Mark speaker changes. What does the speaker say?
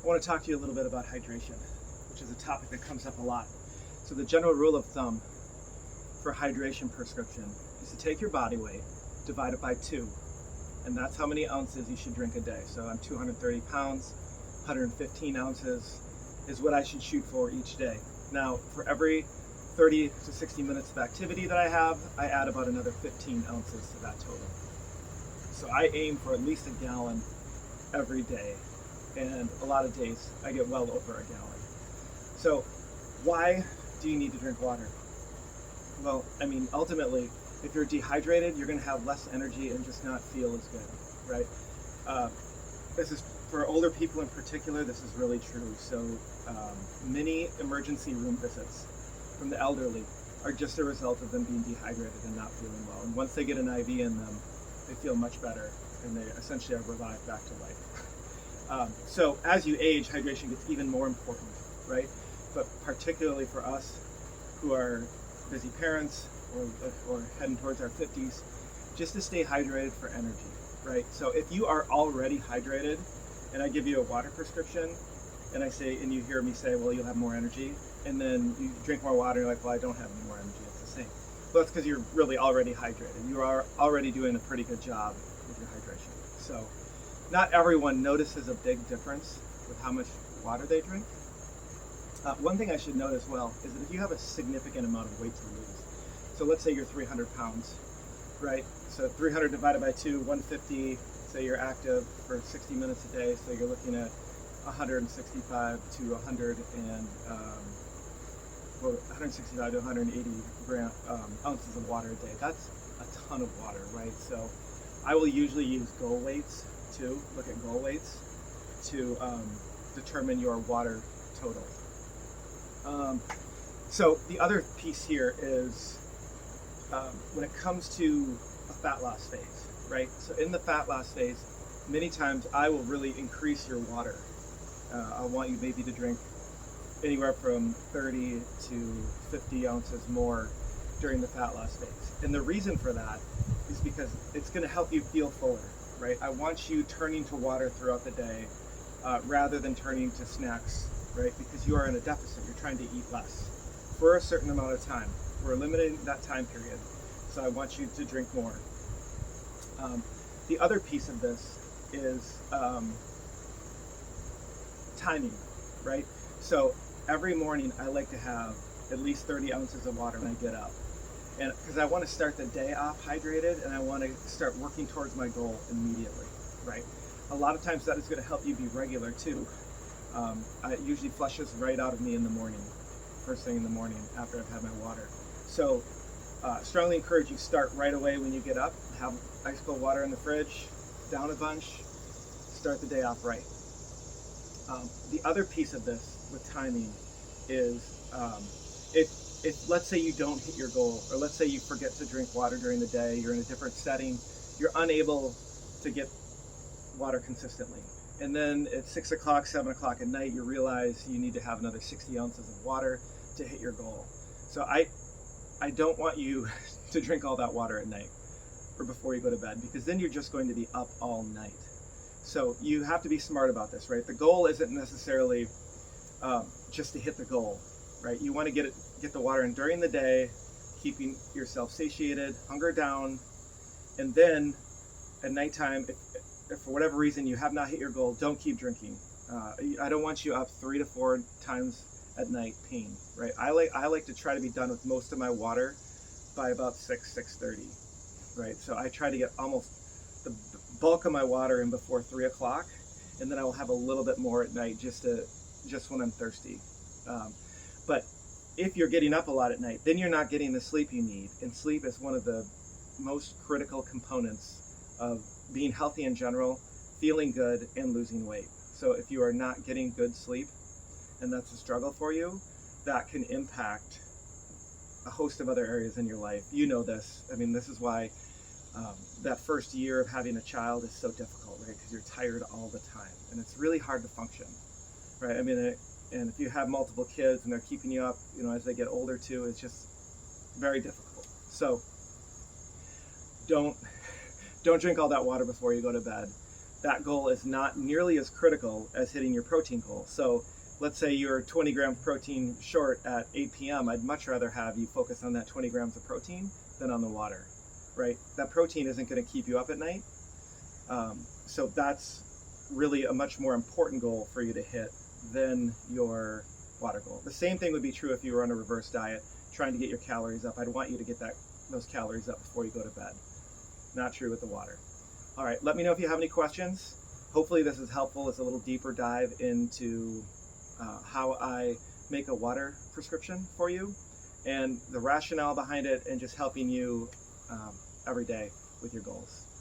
Speaker 1: I want to talk to you a little bit about hydration, which is a topic that comes up a lot. So the general rule of thumb for hydration prescription is to take your body weight, divide it by 2, and that's how many ounces you should drink a day. So I'm 230 pounds, 115 ounces is what I should shoot for each day. Now, for every 30 to 60 minutes of activity that I have, I add about another 15 ounces to that total. So I aim for at least a gallon every day, and a lot of days I get well over a gallon. So why do you need to drink water? Well, I mean, ultimately, if you're dehydrated, you're going to have less energy and just not feel as good, right? This is for older people in particular. This is really true. So many emergency room visits from the elderly are just a result of them being dehydrated and not feeling well. And once they get an IV in them, they feel much better, and they essentially are revived back to life. So as you age, hydration gets even more important, right? But particularly for us who are busy parents or heading towards our 50s, just to stay hydrated for energy, right? So if you are already hydrated and I give you a water prescription and you hear me say, well, you'll have more energy, and then you drink more water and you're like, well, I don't have any more energy, it's the same. Well, that's because you're really already hydrated. You are already doing a pretty good job with your hydration. So not everyone notices a big difference with how much water they drink. One thing I should note as well is that if you have a significant amount of weight to lose, so let's say you're 300 pounds, right? So 300 divided by 2, 150, say you're active for 60 minutes a day, so you're looking at 165 to 165 to 180 ounces of water a day. That's a ton of water, right? So I will usually use goal weights too, look at goal weights to determine your water total. So the other piece here is when it comes to a fat loss phase, right? So in the fat loss phase, many times I will really increase your water. I want you maybe to drink anywhere from 30 to 50 ounces more during the fat loss phase. And the reason for that is because it's going to help you feel fuller, right? I want you turning to water throughout the day rather than turning to snacks, right? Because you are in a deficit. You're trying to eat less for a certain amount of time. We're limiting that time period. So I want you to drink more. The other piece of this is timing, right? So every morning I like to have at least 30 ounces of water when I get up. And because I want to start the day off hydrated and I want to start working towards my goal immediately, right? A lot of times that is going to help you be regular too. It usually flushes right out of me in the morning, first thing in the morning after I've had my water. So strongly encourage you start right away when you get up, have ice cold water in the fridge, down a bunch, start the day off right. The other piece of this with timing is if let's say you don't hit your goal, or let's say you forget to drink water during the day, you're in a different setting, you're unable to get water consistently. And then at 6 o'clock, 7 o'clock at night, you realize you need to have another 60 ounces of water to hit your goal. So I don't want you to drink all that water at night or before you go to bed, because then you're just going to be up all night. So you have to be smart about this, right? The goal isn't necessarily just to hit the goal, right? You want to get the water in during the day, keeping yourself satiated, hunger down, and then at nighttime, if for whatever reason you have not hit your goal, don't keep drinking. I don't want you up 3 to 4 times at night peeing, right? I like to try to be done with most of my water by about 6:30, right? So I try to get almost the bulk of my water in before 3 o'clock, and then I will have a little bit more at night just when I'm thirsty. But if you're getting up a lot at night, then you're not getting the sleep you need, and sleep is one of the most critical components of being healthy in general, feeling good, and losing weight. So if you are not getting good sleep, and that's a struggle for you, that can impact a host of other areas in your life. You know this. I mean, this is why that first year of having a child is so difficult, right? Because you're tired all the time, and it's really hard to function, right? I mean, and if you have multiple kids and they're keeping you up, as they get older too, it's just very difficult. So don't drink all that water before you go to bed. that goal is not nearly as critical as hitting your protein goal. So let's say you're 20 grams protein short at 8 p.m. I'd much rather have you focus on that 20 grams of protein than on the water, right? That protein isn't going to keep you up at night. So that's really a much more important goal for you to hit than your water goal. The same thing would be true if you were on a reverse diet, trying to get your calories up. I'd want you to get those calories up before you go to bed. Not true with the water. All right, let me know if you have any questions. Hopefully this is helpful. It's a little deeper dive into how I make a water prescription for you and the rationale behind it, and just helping you every day with your goals.